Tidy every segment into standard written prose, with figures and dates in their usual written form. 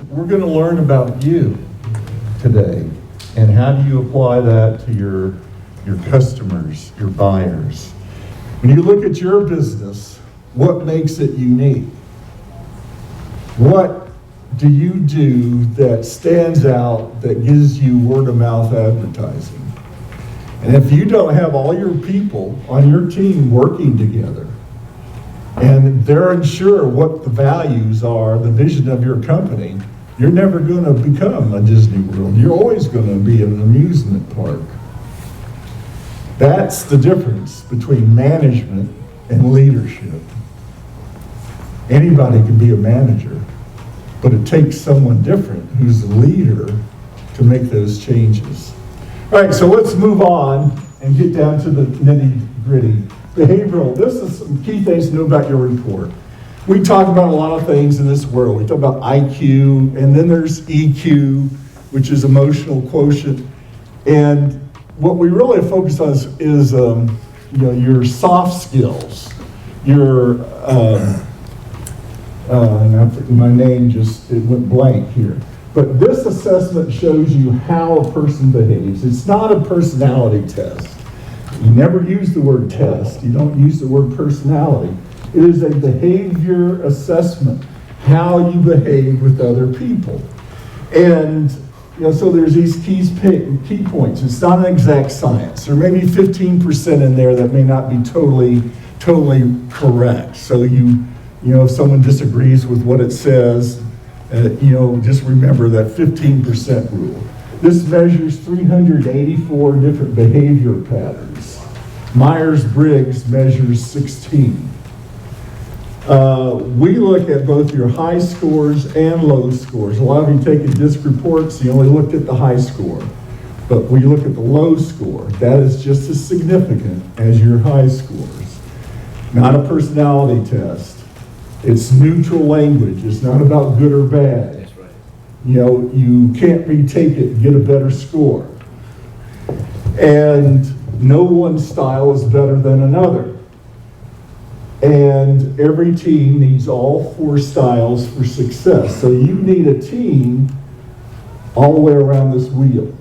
we're going to learn about you today and how do you apply that to your customers, your buyers. When you look at your business, what makes it unique? What do you do that stands out, that gives you word-of-mouth advertising? And if you don't have all your people on your team working together, and they're unsure what the values are, the vision of your company, you're never going to become a Disney World. You're always going to be an amusement park. That's the difference between management and leadership. Anybody can be a manager, but it takes someone different who's a leader to make those changes. All right, so let's move on and get down to the nitty-gritty. Behavioral, this is some key things to know about your report. We talk about a lot of things in this world. We talk about IQ, and then there's EQ, which is emotional quotient. And what we really focus on is your soft skills, your, my name it went blank here. But this assessment shows you how a person behaves. It's not a personality test. You never use the word test. You don't use the word personality. It is a behavior assessment, how you behave with other people. And so there's these key points. It's not an exact science. There may be 15% in there that may not be totally correct. So if someone disagrees with what it says, just remember that 15% rule. This measures 384 different behavior patterns. Myers-Briggs measures 16. We look at both your high scores and low scores. A lot of you taking DISC reports, you only looked at the high score. But we look at the low score. That is just as significant as your high scores. Not a personality test. It's neutral language. It's not about good or bad. That's right. You can't retake it and get a better score. And no one style is better than another. And every team needs all 4 styles for success. So you need a team all the way around this wheel.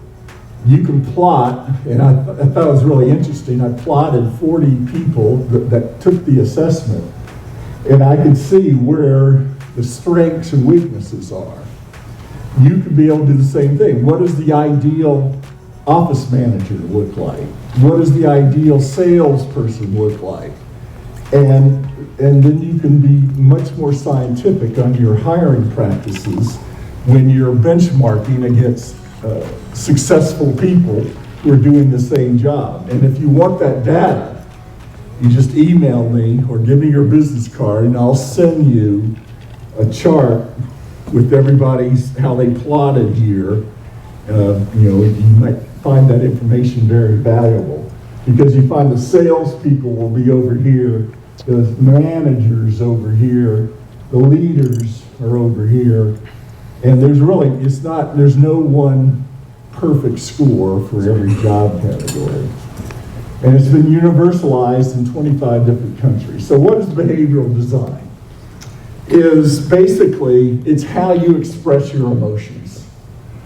You can plot, and I thought it was really interesting. I plotted 40 people that took the assessment. And I can see where the strengths and weaknesses are. You could be able to do the same thing. What does the ideal office manager look like? What does the ideal salesperson look like? And then you can be much more scientific on your hiring practices when you're benchmarking against successful people who are doing the same job. And if you want that data, you just email me or give me your business card and I'll send you a chart with everybody's, how they plotted here. You might find that information very valuable because you find the salespeople will be over here, the managers over here, the leaders are over here. And there's no one perfect score for every job category. And it's been universalized in 25 different countries. So what is behavioral design? Is basically, it's how you express your emotions.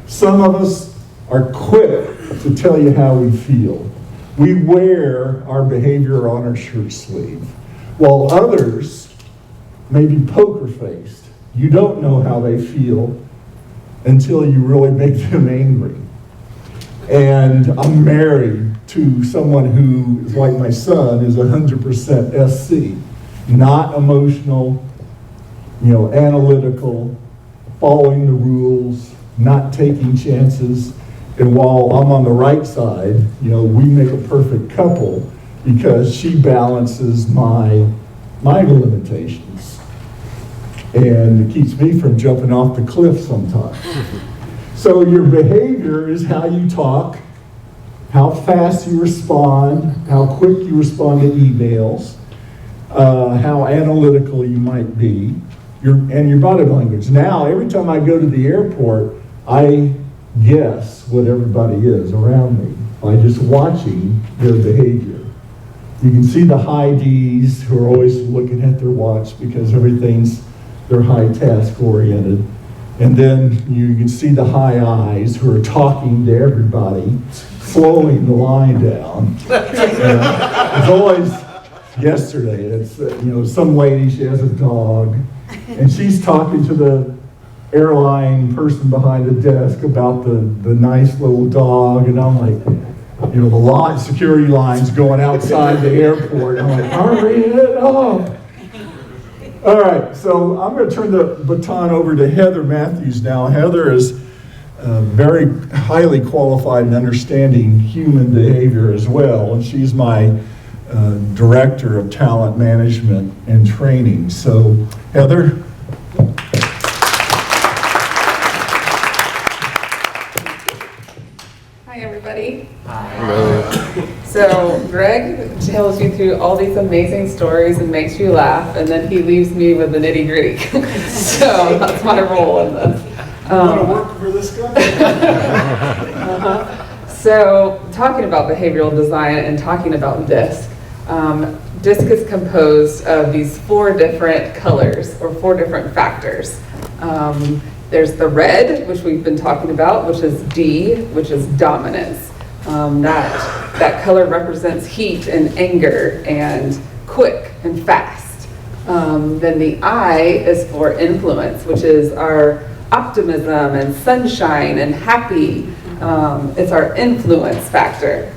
Some of us are quick to tell you how we feel. We wear our behavior on our shirt sleeve, while others may be poker-faced. You don't know how they feel until you really make them angry. And I'm married to someone who is like my son, is 100% SC, not emotional, analytical, following the rules, not taking chances. And while I'm on the right side, we make a perfect couple because she balances my limitations. And it keeps me from jumping off the cliff sometimes. So your behavior is how you talk, how fast you respond, how quick you respond to emails, how analytical you might be, and your body language. Now, every time I go to the airport, I guess what everybody is around me by just watching their behavior. You can see the high Ds who are always looking at their watch because they're high task oriented. And then you can see the high eyes who are talking to everybody, slowing the line down. It's always yesterday. It's some lady, she has a dog, and she's talking to the airline person behind the desk about the nice little dog, and I'm like, the security line's going outside the airport. I'm like, hurry it up. All right, so I'm going to turn the baton over to Heather Matthews now. Heather is very highly qualified in understanding human behavior as well, and she's my Director of Talent Management and Training. So, Heather. Hi, everybody. Hello. So, Greg tells you through all these amazing stories and makes you laugh, and then he leaves me with the nitty-gritty. So, that's my role in this. You want to work for this guy? So, talking about behavioral design and talking about DISC, DISC is composed of these 4 different colors or 4 different factors. There's the red, which we've been talking about, which is D, which is dominance. That color represents heat and anger and quick and fast. Then the I is for influence, which is our optimism and sunshine and happy. It's our influence factor.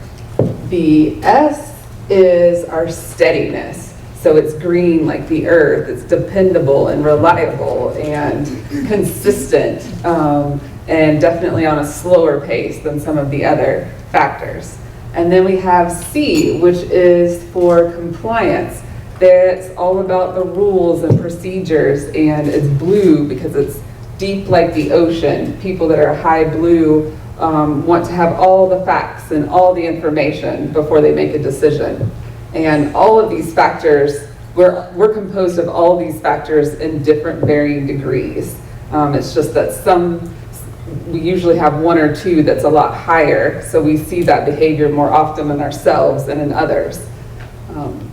The S is our steadiness. So it's green like the earth. It's dependable and reliable and consistent, and definitely on a slower pace than some of the other factors. And then we have C, which is for compliance. That's all about the rules and procedures, and it's blue because it's deep like the ocean. People that are high blue want to have all the facts and all the information before they make a decision. And all of these factors, we're composed of all of these factors in different varying degrees. It's just that we usually have 1 or 2 that's a lot higher, so we see that behavior more often in ourselves than in others.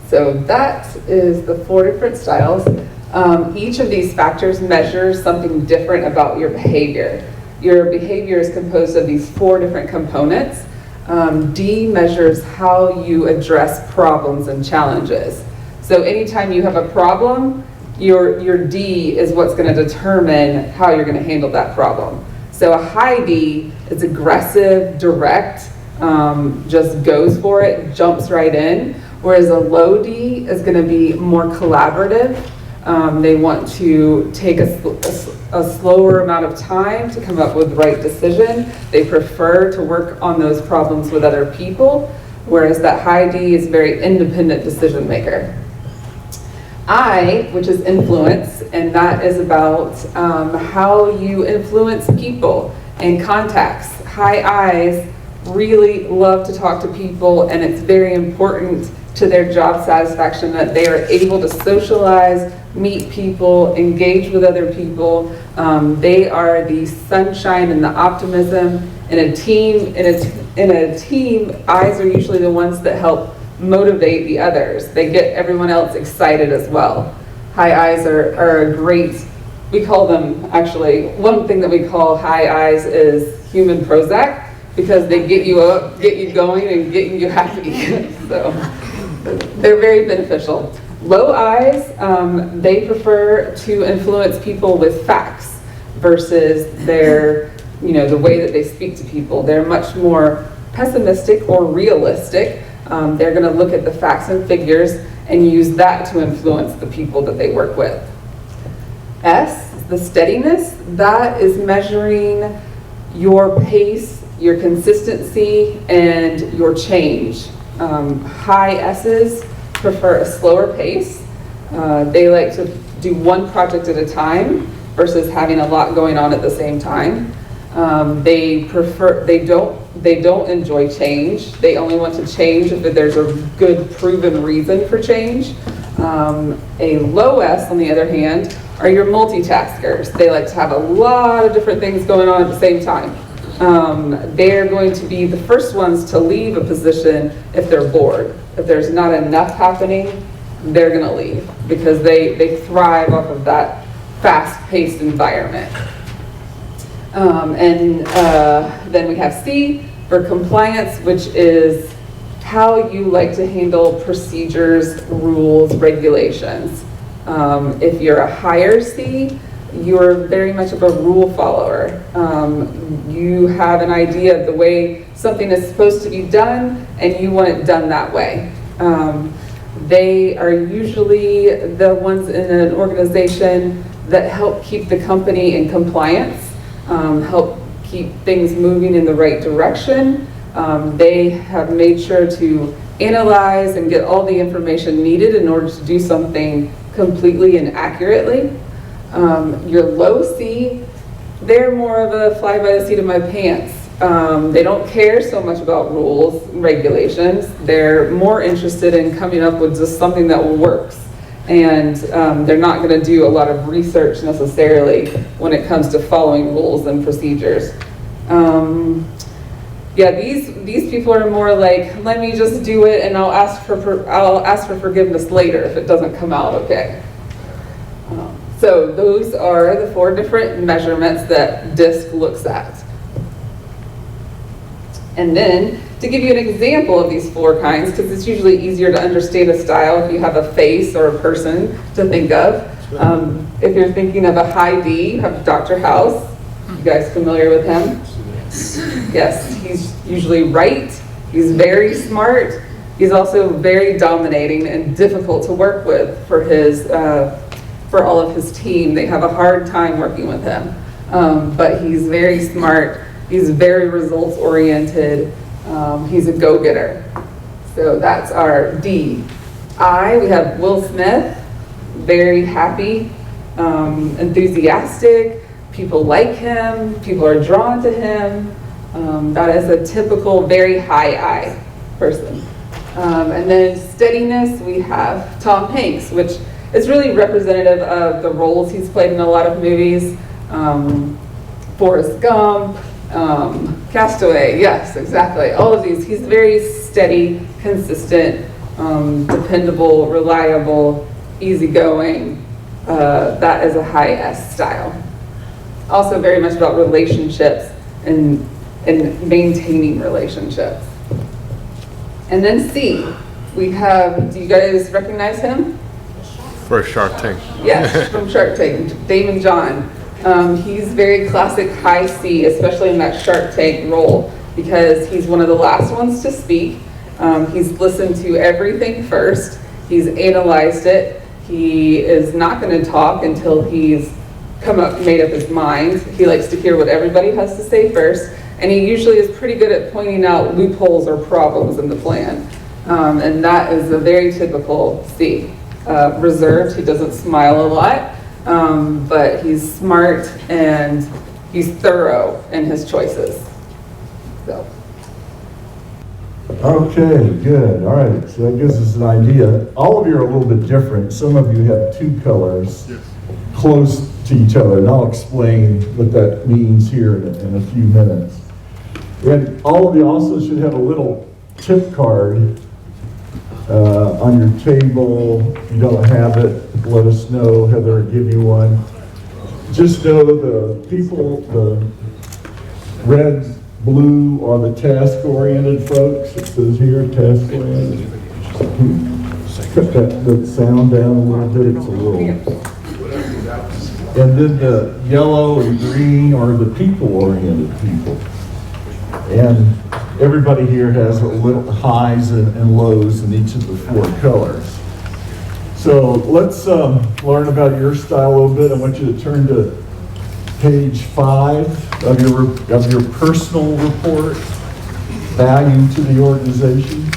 So that is the 4 different styles. Each of these factors measures something different about your behavior. Your behavior is composed of these 4 different components. D measures how you address problems and challenges. So anytime you have a problem, your D is what's going to determine how you're going to handle that problem. So a high D is aggressive, direct, just goes for it, jumps right in, whereas a low D is going to be more collaborative. They want to take a slower amount of time to come up with the right decision. They prefer to work on those problems with other people, whereas that high D is very independent decision maker. I, which is influence, and that is about how you influence people and contacts. High I's really love to talk to people, and it's very important to their job satisfaction that they are able to socialize, meet people, engage with other people. They are the sunshine and the optimism in a team. In a team, I's are usually the ones that help motivate the others. They get everyone else excited as well. High I's are a great, we call them, actually, one thing that we call high I's is human Prozac, because they get you up, get you going, and getting you happy. So they're very beneficial. Low I's, they prefer to influence people with facts versus the way that they speak to people. They're much more pessimistic or realistic. They're going to look at the facts and figures and use that to influence the people that they work with. S, the steadiness, that is measuring your pace, your consistency, and your change. High S's prefer a slower pace. They like to do one project at a time versus having a lot going on at the same time. They don't enjoy change. They only want to change if there's a good proven reason for change. A low S, on the other hand, are your multitaskers. They like to have a lot of different things going on at the same time. They're going to be the first ones to leave a position if they're bored. If there's not enough happening, they're going to leave because they thrive off of that fast-paced environment. Then we have C for compliance, which is how you like to handle procedures, rules, regulations. If you're a higher C, you're very much of a rule follower. You have an idea of the way something is supposed to be done, and you want it done that way. They are usually the ones in an organization that help keep the company in compliance, help keep things moving in the right direction. They have made sure to analyze and get all the information needed in order to do something completely and accurately. Your low C, they're more of a fly by the seat of my pants. They don't care so much about rules and regulations. They're more interested in coming up with just something that works. And they're not going to do a lot of research necessarily when it comes to following rules and procedures. Yeah, these people are more like, let me just do it, and I'll ask for forgiveness later if it doesn't come out okay. So those are the 4 different measurements that DISC looks at. And then to give you an example of these 4 kinds, because it's usually easier to understand a style if you have a face or a person to think of. If you're thinking of a high D, you have Dr. House. You guys familiar with him? Yes, he's usually right. He's very smart. He's also very dominating and difficult to work with for all of his team. They have a hard time working with him. But he's very smart. He's very results oriented. He's a go-getter. So that's our D. I, we have Will Smith, very happy, enthusiastic. People like him. People are drawn to him. That is a typical very high I person. And then steadiness, we have Tom Hanks, which is really representative of the roles he's played in a lot of movies. Forrest Gump, Castaway, yes, exactly. All of these, he's very steady, consistent, dependable, reliable, easygoing. That is a high S style. Also very much about relationships and maintaining relationships. And then C, we have, do you guys recognize him? For Shark Tank. Yes, from Shark Tank, Damon John. He's very classic high C, especially in that Shark Tank role, because he's one of the last ones to speak. He's listened to everything first. He's analyzed it. He is not going to talk until he's made up his mind. He likes to hear what everybody has to say first, and he usually is pretty good at pointing out loopholes or problems in the plan. And that is a very typical C. Reserved, he doesn't smile a lot, but he's smart and he's thorough in his choices. So. Okay, good. All right, so that gives us an idea. All of you are a little bit different. Some of you have 2 colors close to each other, and I'll explain what that means here in a few minutes. And all of you also should have a little tip card on your table. If you don't have it, let us know. Heather will give you one. Just know the people, the red, blue are the task-oriented folks. It says here, task-oriented. Cut that sound down a little bit. It's a little. And then the yellow and green are the people-oriented people. And everybody here has a little highs and lows in each of the 4 colors. So let's learn about your style a little bit. I want you to turn to page 5 of your personal report, value to the organization.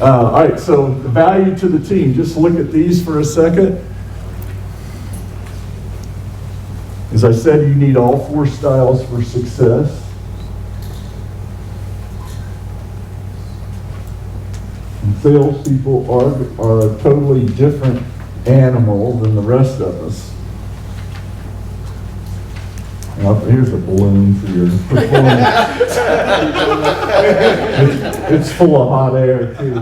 All right, so the value to the team. Just look at these for a second. As I said, you need all 4 styles for success. And salespeople are a totally different animal than the rest of us. Now, here's a balloon for your performance. It's full of hot air, too.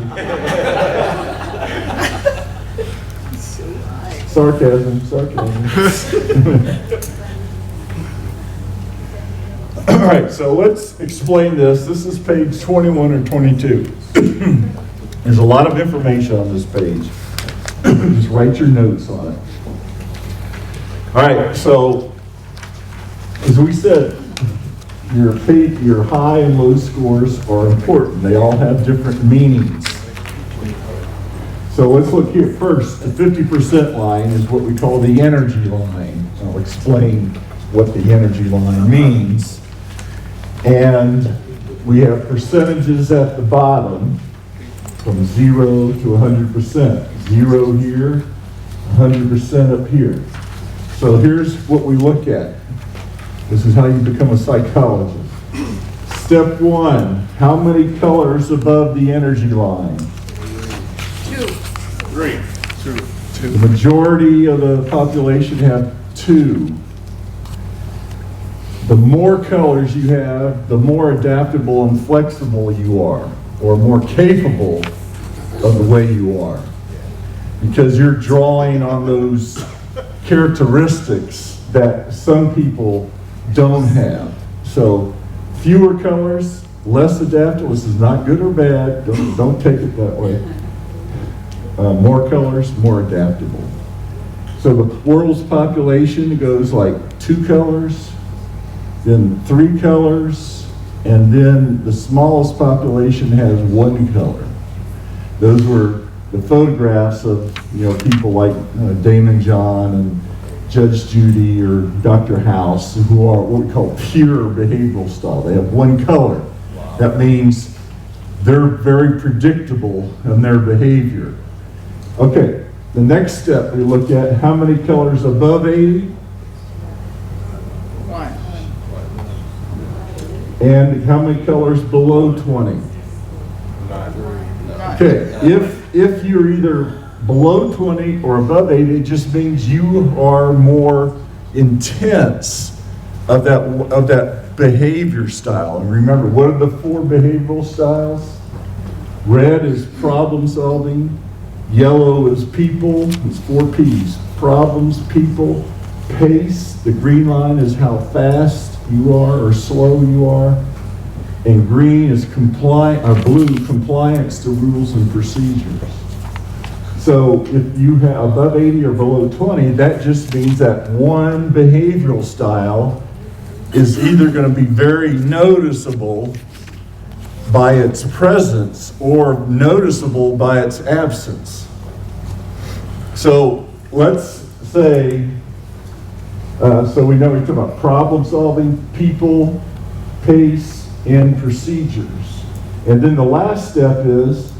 Sarcasm, sarcasm. All right, so let's explain this. This is page 21 or 22. There's a lot of information on this page. Just write your notes on it. All right, so as we said, your high and low scores are important. They all have different meanings. So let's look here first. The 50% line is what we call the energy line. I'll explain what the energy line means. And we have percentages at the bottom from 0 to 100%. 0 here, 100% up here. So here's what we look at. This is how you become a psychologist. Step 1, how many colors above the energy line? 2. 3. 2. The majority of the population have 2. The more colors you have, the more adaptable and flexible you are, or more capable of the way you are. Because you're drawing on those characteristics that some people don't have. So fewer colors, less adaptable. This is not good or bad. Don't take it that way. More colors, more adaptable. So the world's population goes like 2 colors, then 3 colors, and then the smallest population has 1 color. Those were the photographs of people like Damon John and Judge Judy or Dr. House, who are what we call pure behavioral style. They have 1 color. Wow. That means they're very predictable in their behavior. Okay, the next step we look at, how many colors above 80? 1. And how many colors below 20? 9. Okay, if you're either below 20 or above 80, it just means you are more intense of that behavior style. And remember, what are the 4 behavioral styles? Red is problem solving, yellow is people, it's 4 P's. Problems, people, pace, the green line is how fast you are or slow you are, and green is blue, compliance to rules and procedures. So if you have above 80 or below 20, that just means that one behavioral style is either going to be very noticeable by its presence or noticeable by its absence. So let's say, so we know we talk about problem solving, people, pace, and procedures. And then the last step is,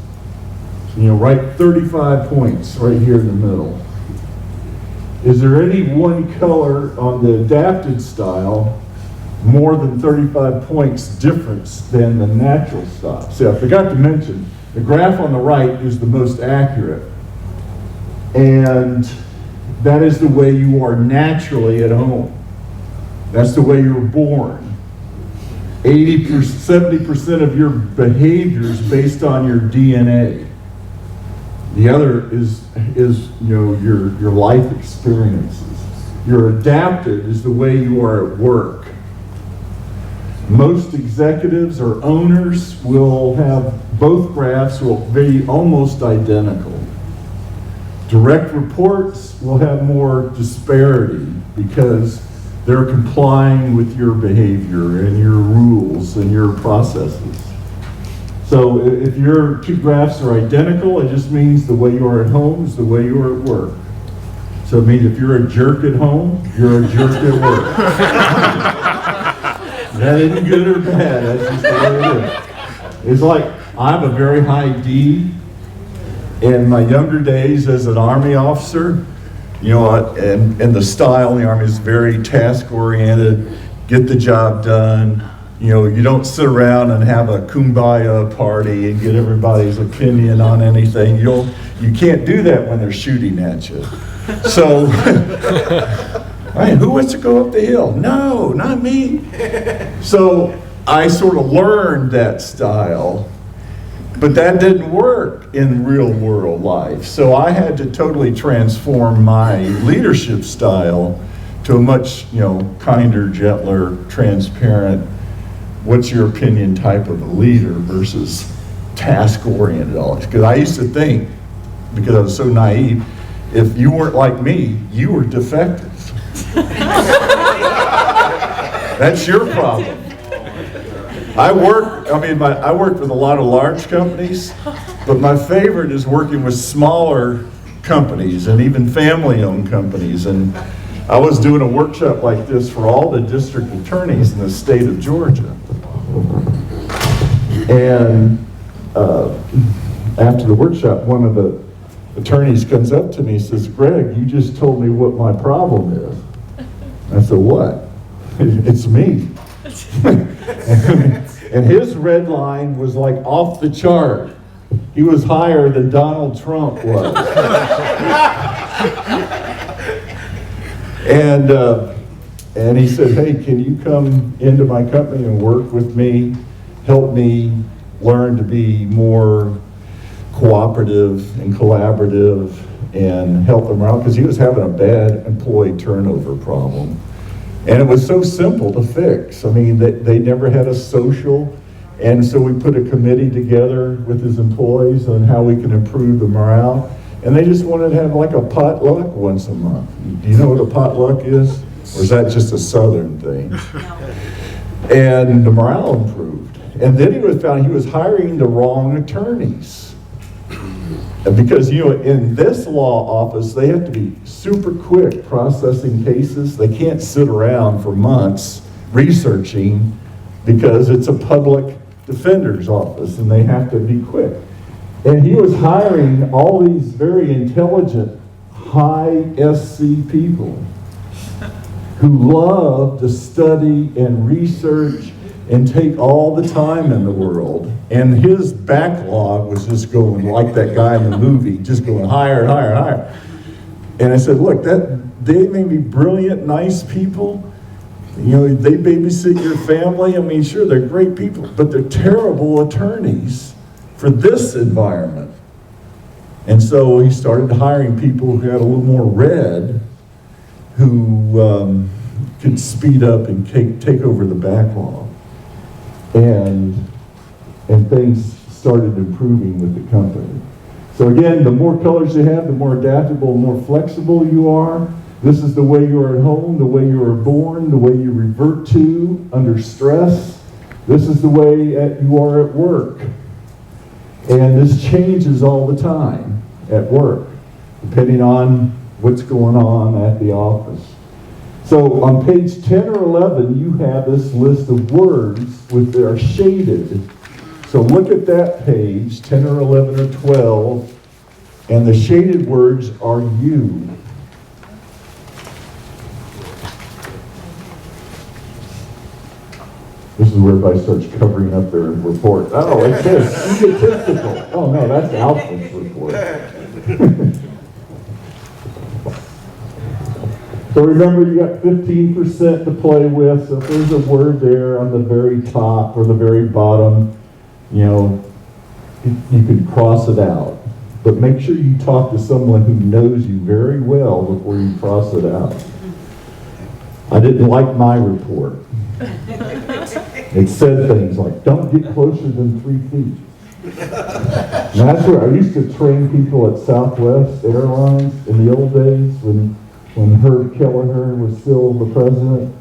write 35 points right here in the middle. Is there any one color on the adapted style more than 35 points difference than the natural style? See, I forgot to mention, the graph on the right is the most accurate. And that is the way you are naturally at home. That's the way you're born. 70% of your behavior is based on your DNA. The other is your life experiences. Your adapted is the way you are at work. Most executives or owners will have both graphs will be almost identical. Direct reports will have more disparity because they're complying with your behavior and your rules and your processes. So if your 2 graphs are identical, it just means the way you are at home is the way you are at work. So it means if you're a jerk at home, you're a jerk at work. That isn't good or bad, that's just the way it is. It's like, I have a very high D. In my younger days as an Army officer, and the style in the Army is very task-oriented, get the job done. You don't sit around and have a kumbaya party and get everybody's opinion on anything. You can't do that when they're shooting at you. So, right, who wants to go up the hill? No, not me. So I sort of learned that style. But that didn't work in real world life. So I had to totally transform my leadership style to a much, kinder, gentler, transparent, what's your opinion type of a leader versus task-oriented always. Because I used to think, because I was so naive, if you weren't like me, you were defective. That's your problem. I worked with a lot of large companies, but my favorite is working with smaller companies and even family-owned companies. And I was doing a workshop like this for all the district attorneys in the state of Georgia. And after the workshop, one of the attorneys comes up to me and says, "Greg, you just told me what my problem is." I said, "What?" "It's me." And his red line was like off the chart. He was higher than Donald Trump was. And he said, "Hey, can you come into my company and work with me, help me learn to be more cooperative and collaborative and help them out?" Because he was having a bad employee turnover problem. And it was so simple to fix. I mean, they never had a social. And so we put a committee together with his employees on how we can improve the morale. And they just wanted to have like a potluck once a month. Do you know what a potluck is? Or is that just a Southern thing? No. And the morale improved. And then he found he was hiring the wrong attorneys. Because, in this law office, they have to be super quick processing cases. They can't sit around for months researching because it's a public defender's office and they have to be quick. And he was hiring all these very intelligent, high SC people who love to study and research and take all the time in the world. And his backlog was just going like that guy in the movie, just going higher and higher and higher. And I said, "Look, they may be brilliant, nice people. They babysit your family. I mean, sure, they're great people, but they're terrible attorneys for this environment." And so he started hiring people who had a little more red, who could speed up and take over the backlog. And things started improving with the company. So again, the more colors you have, the more adaptable, more flexible you are. This is the way you are at home, the way you are born, the way you revert to under stress. This is the way you are at work. And this changes all the time at work, depending on what's going on at the office. So on page 10 or 11, you have this list of words that are shaded. So look at that page, 10 or 11 or 12, and the shaded words are you. This is where everybody starts covering up their report. Oh, it says egotistical. Oh no, that's Alfred's report. So remember, you got 15% to play with, so if there's a word there on the very top or the very bottom, you can cross it out. But make sure you talk to someone who knows you very well before you cross it out. I didn't like my report. It said things like, "Don't get closer than 3 feet." And that's where I used to train people at Southwest Airlines in the old days when Herb Kelleher was still the president,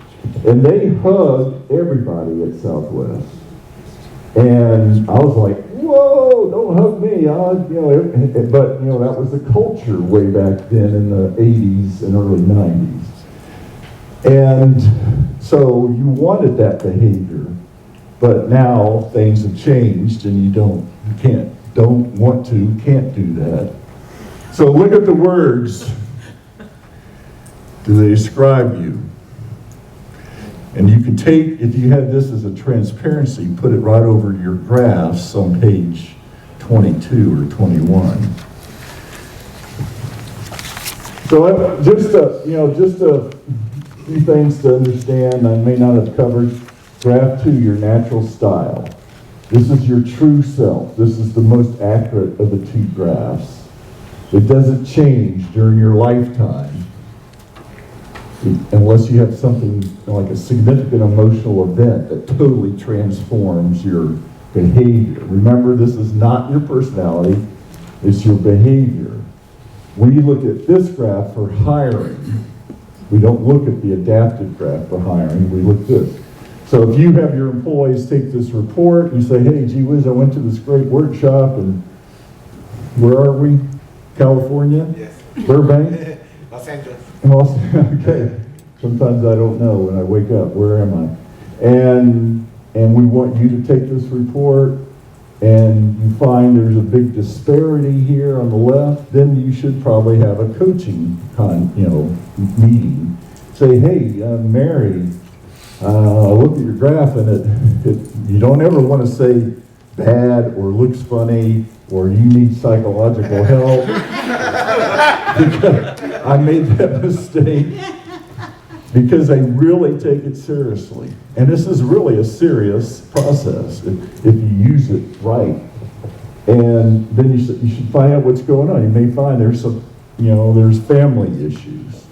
and they hugged everybody at Southwest. And I was like, "Whoa, don't hug me." But that was the culture way back then in the 80s and early 90s. And so you wanted that behavior, but now things have changed and you can't do that. So look at the words. Do they describe you? And you can take, if you had this as a transparency, put it right over your graphs on page 22 or 21. So just a few things to understand I may not have covered. Graph 2, your natural style. This is your true self. This is the most accurate of the two graphs. It doesn't change during your lifetime unless you have something like a significant emotional event that totally transforms your behavior. Remember, this is not your personality, it's your behavior. We look at this graph for hiring. We don't look at the adaptive graph for hiring, we look at this. So if you have your employees take this report, you say, hey, gee whiz, I went to this great workshop, and where are we? California? Yes. Burbank? Los Angeles. Okay. Sometimes I don't know when I wake up, where am I? And we want you to take this report, and you find there's a big disparity here on the left, then you should probably have a coaching meeting. Say, hey, Mary, look at your graph, and you don't ever want to say bad or looks funny or you need psychological help. Because I made that mistake because they really take it seriously. And this is really a serious process if you use it right. And then you should find out what's going on. You may find there's there's family issues.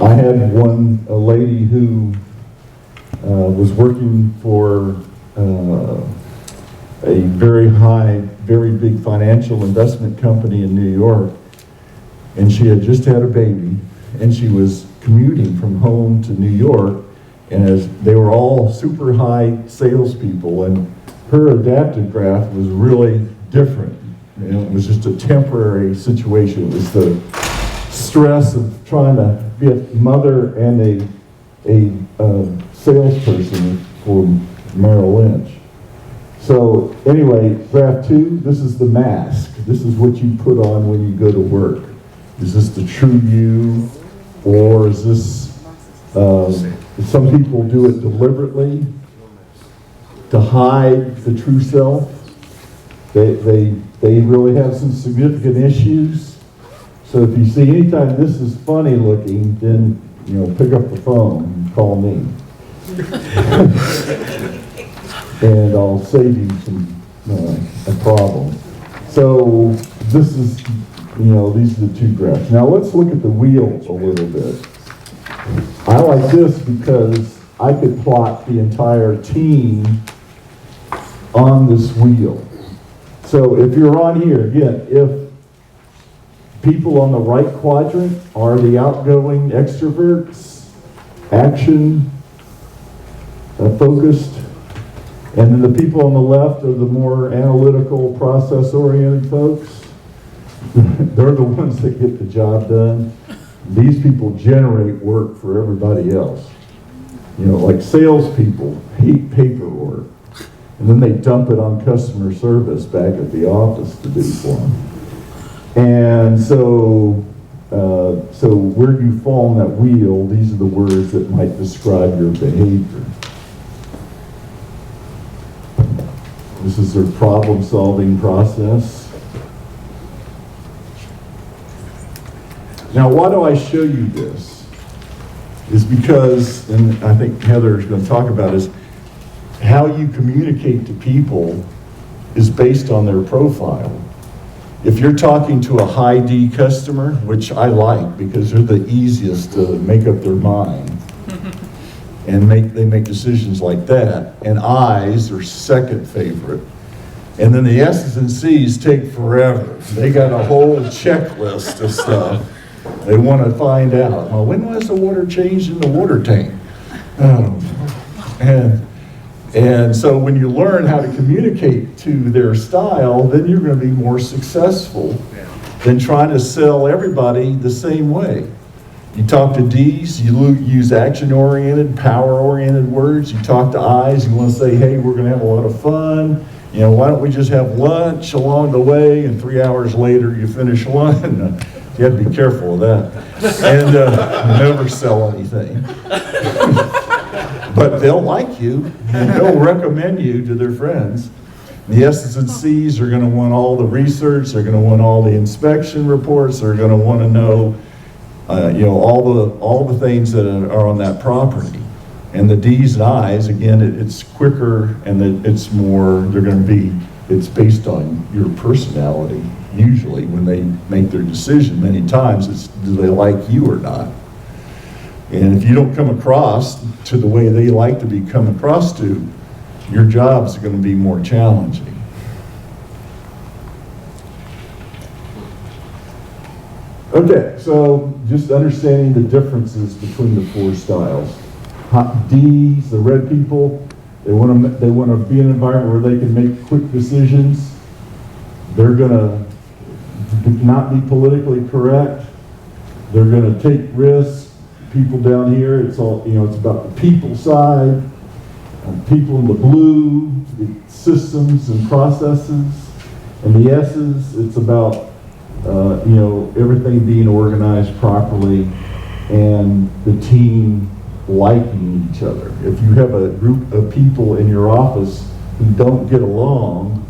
I had a lady who was working for a very big financial investment company in New York, and she had just had a baby, and she was commuting from home to New York, and as they were all super high salespeople, and her adaptive graph was really different. It was just a temporary situation. It was the stress of trying to be a mother and a salesperson for Merrill Lynch. So anyway, graph 2, this is the mask. This is what you put on when you go to work. Is this the true you, or is this, some people do it deliberately to hide the true self. They really have some significant issues. So if you see anytime this is funny looking, then pick up the phone and call me. And I'll save you a problem. So this is, these are the two graphs. Now let's look at the wheel a little bit. I like this because I could plot the entire team on this wheel. So if you're on here, again, if people on the right quadrant are the outgoing extroverts, action focused, and then the people on the left are the more analytical, process-oriented folks. They're the ones that get the job done. These people generate work for everybody else. Like salespeople hate paperwork, and then they dump it on customer service back at the office to do for them. And so where you fall on that wheel, these are the words that might describe your behavior. This is their problem-solving process. Now, why do I show you this? Is because, and I think Heather is going to talk about, is how you communicate to people is based on their profile. If you're talking to a high D customer, which I like because they're the easiest to make up their mind, and they make decisions like that, and I's are second favorite. And then the S's and C's take forever. They got a whole checklist of stuff they want to find out. Well, when was the water changed in the water tank? And so when you learn how to communicate to their style, then you're going to be more successful than trying to sell everybody the same way. You talk to D's, you use action-oriented, power-oriented words. You talk to I's, you want to say, hey, we're going to have a lot of fun. Why don't we just have lunch along the way, and 3 hours later you finish lunch. You have to be careful of that. And never sell anything. But they'll like you, and they'll recommend you to their friends. The S's and C's are going to want all the research, they're going to want all the inspection reports, they're going to want to know all the things that are on that property. And the D's and I's, again, it's quicker and it's more, it's based on your personality. Usually when they make their decision, many times it's, do they like you or not? And if you don't come across to the way they like to be come across to, your jobs are going to be more challenging. Okay, so just understanding the differences between the four styles. D's, the red people, they want to be in an environment where they can make quick decisions. They're going to not be politically correct. They're going to take risks. People down here, it's all, it's about the people side. People in the blue, the systems and processes. And the S's, it's about everything being organized properly and the team liking each other. If you have a group of people in your office who don't get along,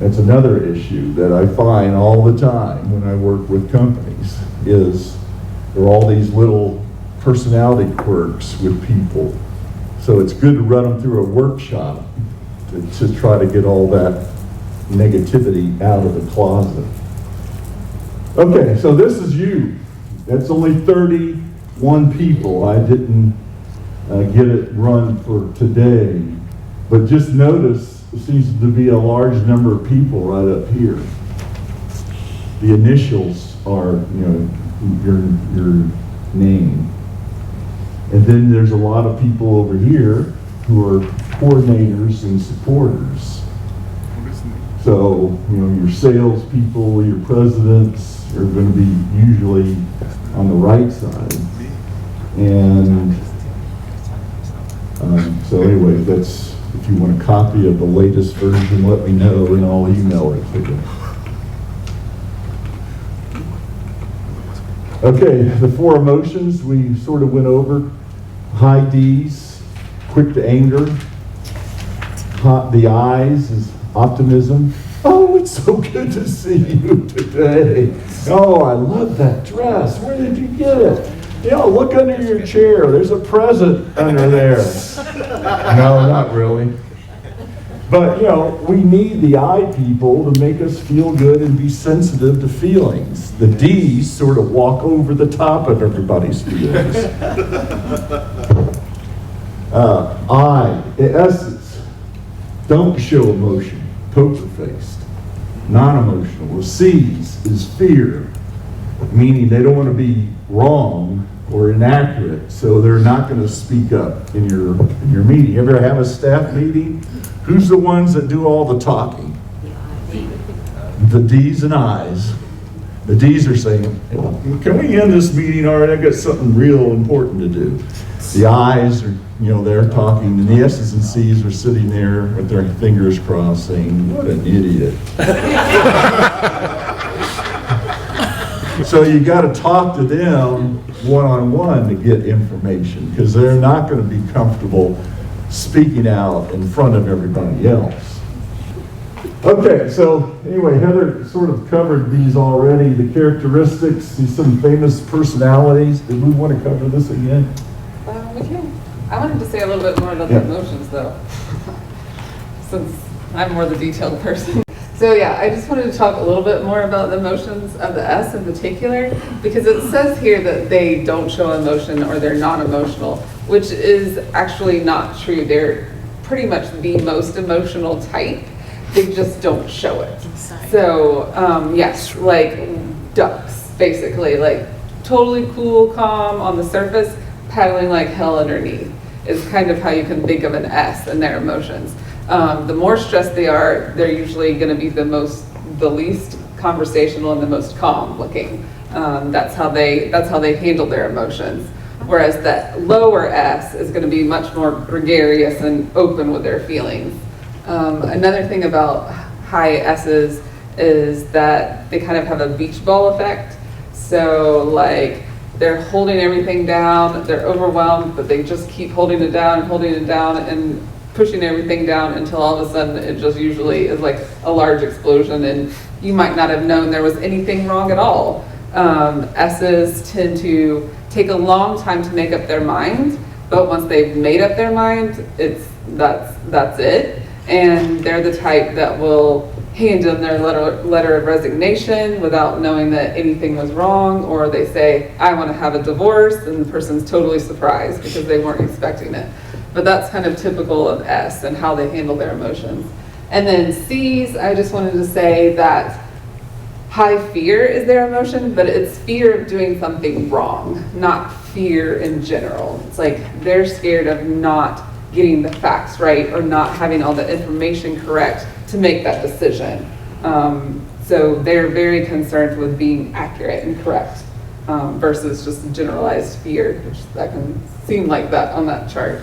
that's another issue that I find all the time when I work with companies, is there are all these little personality quirks with people. So it's good to run them through a workshop to try to get all that negativity out of the closet. Okay, so this is you. That's only 31 people. I didn't get it run for today. But just notice, there seems to be a large number of people right up here. The initials are, your name. And then there's a lot of people over here who are coordinators and supporters. So, your salespeople, your presidents are going to be usually on the right side. And so anyway, that's, if you want a copy of the latest version, let me know and I'll email it to you. Okay, the four emotions we sort of went over. High D's, quick to anger. The I's is optimism. Oh, it's so good to see you today. Oh, I love that dress. Where did you get it? Look under your chair. There's a present under there. No, not really. But, we need the I people to make us feel good and be sensitive to feelings. The D's sort of walk over the top of everybody's feelings. The S's, don't show emotion, poker-faced, non-emotional. The C's is fear, meaning they don't want to be wrong or inaccurate, so they're not going to speak up in your meeting. You ever have a staff meeting? Who's the ones that do all the talking? The D's and I's. The D's are saying, can we end this meeting already? I've got something real important to do. The I's are, they're talking, and the S's and C's are sitting there with their fingers crossed saying, what an idiot. So you got to talk to them one-on-one to get information, because they're not going to be comfortable speaking out in front of everybody else. Okay, so anyway, Heather sort of covered these already, the characteristics, some famous personalities. Did we want to cover this again? We can. I wanted to say a little bit more about the emotions, though, since I'm more the detailed person. So yeah, I just wanted to talk a little bit more about the emotions of the S in particular, because it says here that they don't show emotion or they're non-emotional, which is actually not true. They're pretty much the most emotional type. They just don't show it. So yes, like ducks, basically, like totally cool, calm on the surface, paddling like hell underneath is kind of how you can think of an S and their emotions. The more stressed they are, they're usually going to be the least conversational and the most calm looking. That's how they handle their emotions. Whereas that lower S is going to be much more gregarious and open with their feelings. Another thing about high S's is that they kind of have a beach ball effect. So like they're holding everything down, they're overwhelmed, but they just keep holding it down and pushing everything down until all of a sudden it just usually is like a large explosion and you might not have known there was anything wrong at all. S's tend to take a long time to make up their mind, but once they've made up their mind, that's it. And they're the type that will hand in their letter of resignation without knowing that anything was wrong, or they say, I want to have a divorce, and the person's totally surprised because they weren't expecting it. But that's kind of typical of S and how they handle their emotions. And then C's, I just wanted to say that high fear is their emotion, but it's fear of doing something wrong, not fear in general. It's like they're scared of not getting the facts right or not having all the information correct to make that decision. So they're very concerned with being accurate and correct versus just generalized fear, which that can seem like that on that chart.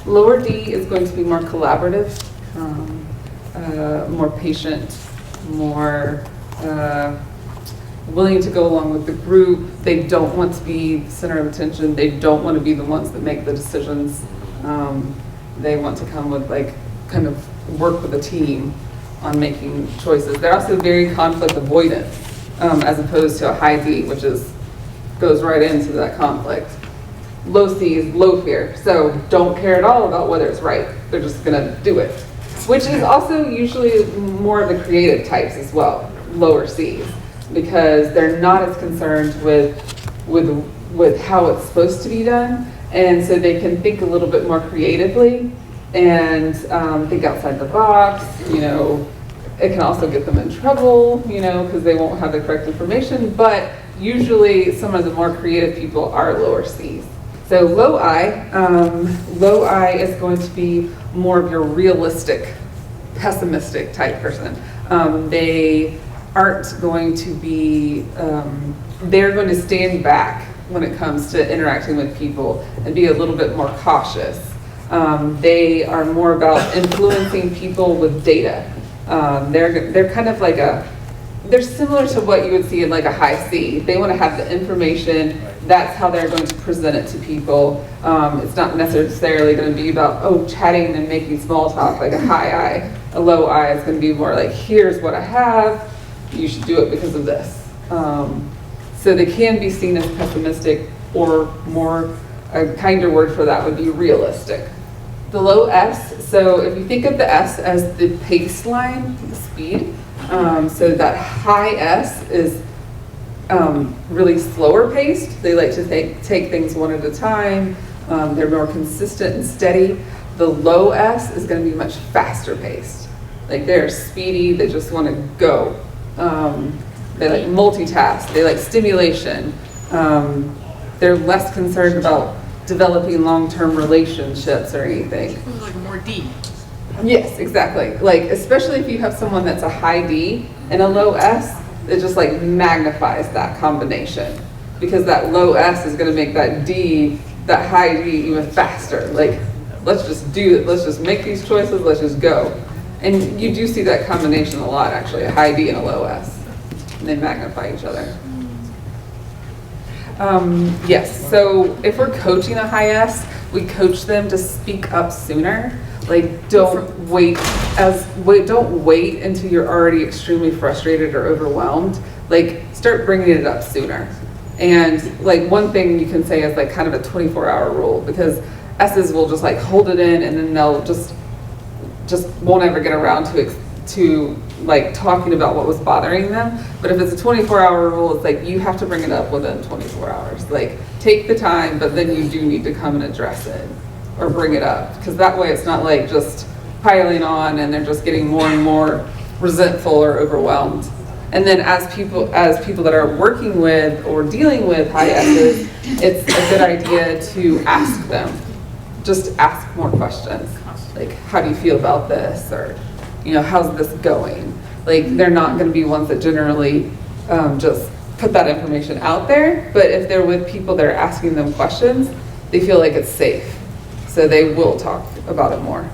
Lower D is going to be more collaborative, more patient, more willing to go along with the group. They don't want to be the center of attention. They don't want to be the ones that make the decisions. They want to come with kind of work with a team on making choices. They're also very conflict avoidant, as opposed to a high D, which goes right into that conflict. Low C is low fear, so don't care at all about whether it's right. They're just gonna do it, which is also usually more of the creative types as well, lower C's, because they're not as concerned with how it's supposed to be done, and so they can think a little bit more creatively and think outside the box. It can also get them in trouble, because they won't have the correct information, but usually some of the more creative people are lower C's. So low I is going to be more of your realistic, pessimistic type person. They aren't going to be, they're going to stand back when it comes to interacting with people and be a little bit more cautious. They are more about influencing people with data. They're kind of like they're similar to what you would see in like a high C. They want to have the information. That's how they're going to present it to people. It's not necessarily going to be about, chatting and making small talk like a high I. A low I is going to be more like, here's what I have. You should do it because of this. So they can be seen as pessimistic, or more, a kinder word for that would be realistic. The low S, so if you think of the S as the pace line, the speed, so that high S is really slower paced. They like to take things one at a time. They're more consistent and steady. The low S is going to be much faster paced. Like they're speedy, they just want to go. They like multitask, they like stimulation. They're less concerned about developing long-term relationships or anything. Like more D. Yes, exactly. Like, especially if you have someone that's a high D and a low S, it just like magnifies that combination, because that low S is going to make that D, that high D, even faster. Like, let's just do it. Let's just make these choices. Let's just go. And you do see that combination a lot, actually, a high D and a low S. And they magnify each other. Yes, so if we're coaching a high S, we coach them to speak up sooner. Like, don't wait until you're already extremely frustrated or overwhelmed. Like, start bringing it up sooner. And like one thing you can say is like kind of a 24-hour rule, because S's will just like hold it in, and then they'll just won't ever get around to like talking about what was bothering them. But if it's a 24-hour rule, it's like you have to bring it up within 24 hours. Like, take the time, but then you do need to come and address it or bring it up, because that way it's not like just piling on and they're just getting more and more resentful or overwhelmed. And then as people that are working with or dealing with high S's, it's a good idea to ask them. Just ask more questions. Like, how do you feel about this? Or, how's this going? Like, they're not going to be ones that generally just put that information out there. But if they're with people that are asking them questions, they feel like it's safe. So they will talk about it more.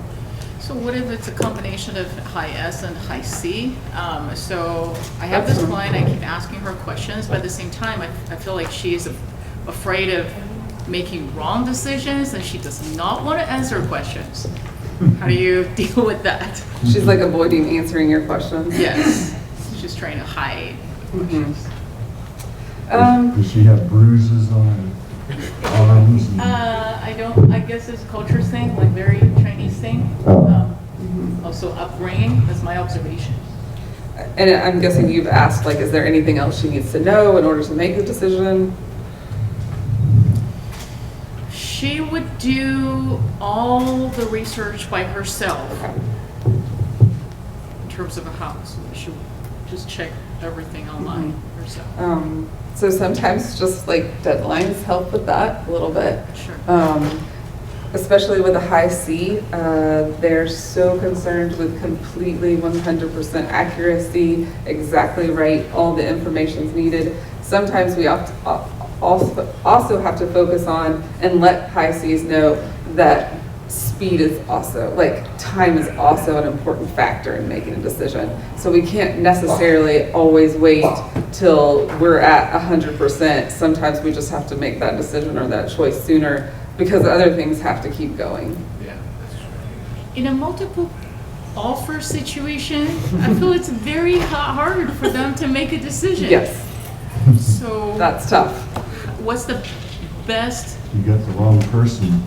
So what if it's a combination of high S and high C? So I have this client, I keep asking her questions, but at the same time, I feel like she's afraid of making wrong decisions, and she does not want to answer questions. How do you deal with that? She's like avoiding answering your questions. Yes, she's trying to hide questions. Does she have bruises on her arms? I I guess it's a culture thing, like very Chinese thing. Also upbringing, that's my observation. And I'm guessing you've asked, like, is there anything else she needs to know in order to make the decision? She would do all the research by herself in terms of a house. She would just check everything online herself. So sometimes just like deadlines help with that a little bit. Sure. Especially with a high C, they're so concerned with completely 100% accuracy, exactly right, all the information's needed. Sometimes we also have to focus on and let high Cs know that speed is also, like, time is also an important factor in making a decision. So we can't necessarily always wait till we're at 100%. Sometimes we just have to make that decision or that choice sooner because other things have to keep going. Yeah, that's true. In a multiple offer situation, I feel it's very hard for them to make a decision. Yes, So that's tough. what's the best, You got the wrong person.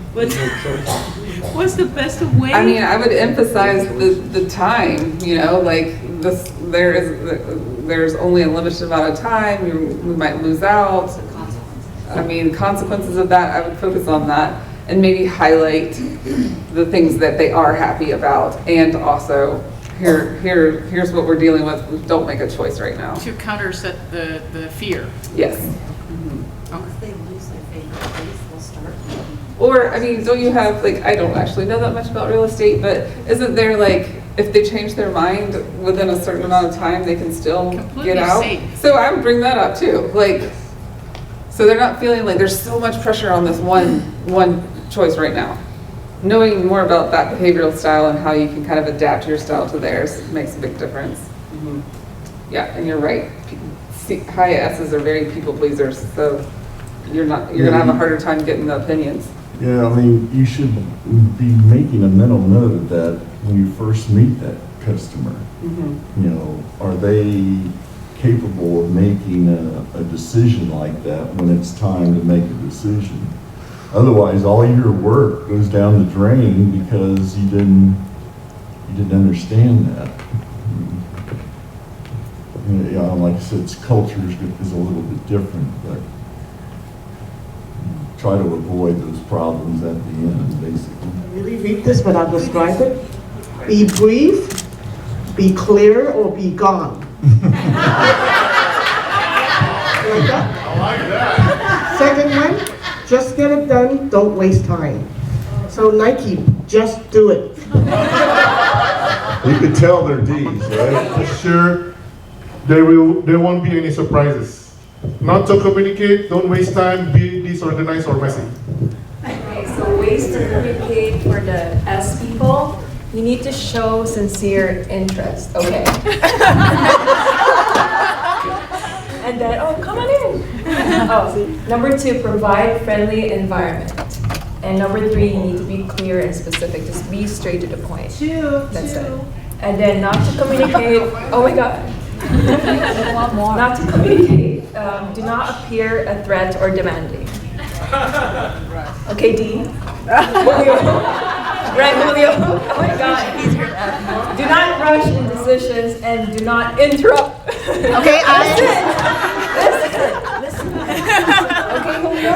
what's the best way? I mean, I would emphasize the time, you know, like this, there's only a limited amount of time, we might lose out. I mean, consequences of that, I would focus on that and maybe highlight the things that they are happy about. And also, here's what we're dealing with, don't make a choice right now. To counterset the fear. Yes. Once they lose their favorite place, they'll start looking. Or, I mean, don't you have, like, I don't actually know that much about real estate, but isn't there, like, if they change their mind within a certain amount of time, they can still Completely get out? safe. So I would bring that up too, like, so they're not feeling like there's so much pressure on this one choice right now. Knowing more about that behavioral style and how you can kind of adapt your style to theirs makes a big difference. Yeah, and you're right. High S's are very people pleasers, so you're gonna have a harder time getting the opinions. Yeah, I mean, you should be making a mental note of that when you first meet that customer. You know, are they capable of making a decision like that when it's time to make a decision? Otherwise, all your work goes down the drain because you didn't understand that. Yeah, like I said, culture is a little bit different, but try to avoid those problems at the end, basically. Really read this, but I'll describe it. Be brief, be clear, or be gone. Like that? I like that. Second one, just get it done, don't waste time. So Nike, just do it. You could tell their deeds, right? Sure, there won't be any surprises. Not to communicate, don't waste time, be disorganized or messy. Okay, so ways to communicate for the S people, you need to show sincere interest, okay? And then, oh, come on in. Oh, number 2, provide friendly environment. And number 3, you need to be clear and specific, just be straight to the point. That's it. And then not to communicate, oh my God. Not to communicate, do not appear a threat or demanding. Okay, D? Julio. Right, Julio? Oh my God, he's here. Do not rush in decisions and do not interrupt. Okay, Listen. Okay, Julio?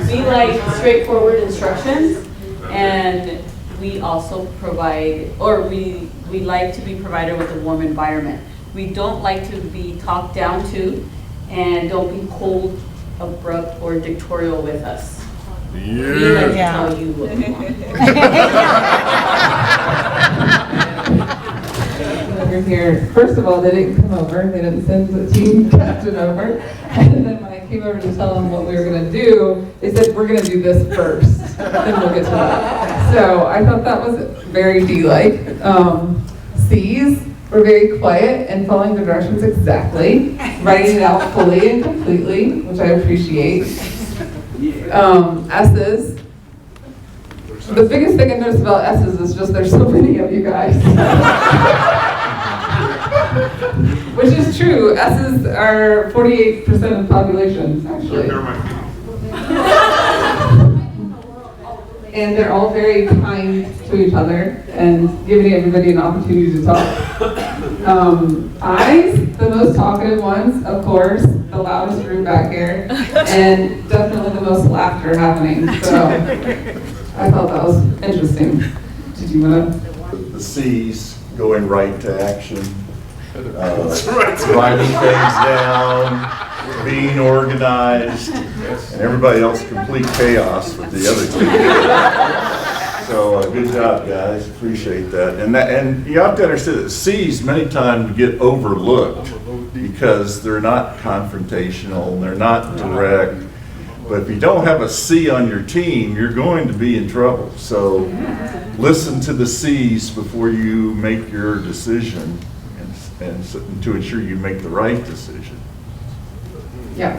We like straightforward instructions, and we also provide, or we like to be provided with a warm environment. We don't like to be talked down to, and don't be cold, abrupt, or dictatorial with us. We like to tell you what we want. Over here, first of all, they didn't come over, they didn't send the team captain over, and then when I came over to tell them what we were gonna do, they said, we're gonna do this first, then we'll get to that. So I thought that was very D-like. C's were very quiet and following the directions exactly, writing it out fully and completely, which I appreciate. S's, the biggest thing I noticed about S's is just there's so many of you guys. Which is true, S's are 48% of the population, actually. Never mind. and they're all very kind to each other and giving everybody an opportunity to talk. I's, the most talkative ones, of course, the loudest group back here, and definitely the most laughter happening. So I thought that was interesting. Did you want to? The C's, going right to action, writing things down, being organized, and everybody else complete chaos with the other two. So good job, guys. Appreciate that. And you have to understand that C's many times get overlooked because they're not confrontational, they're not direct. But if you don't have a C on your team, you're going to be in trouble. So listen to the C's before you make your decision and to ensure you make the right decision. Yeah.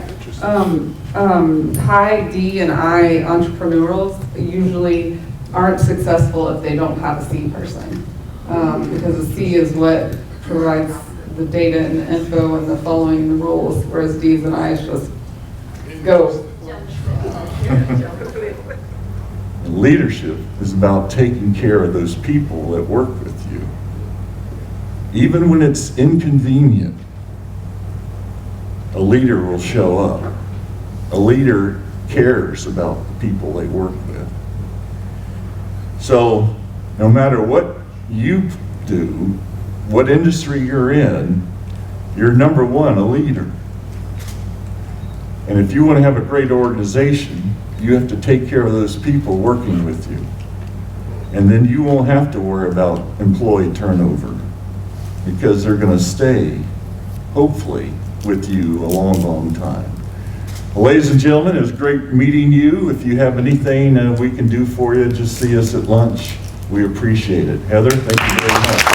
High, D, and I entrepreneurs usually aren't successful if they don't have a C person. Because the C is what provides the data and the info and the following the rules, whereas D's and I's just go. Leadership is about taking care of those people that work with you. Even when it's inconvenient, a leader will show up. A leader cares about the people they work with. So no matter what you do, what industry you're in, you're number one, a leader. And if you want to have a great organization, you have to take care of those people working with you. And then you won't have to worry about employee turnover because they're going to stay, hopefully, with you a long, long time. Well, ladies and gentlemen, it was great meeting you. If you have anything we can do for you, just see us at lunch. We appreciate it. Heather, thank you very much.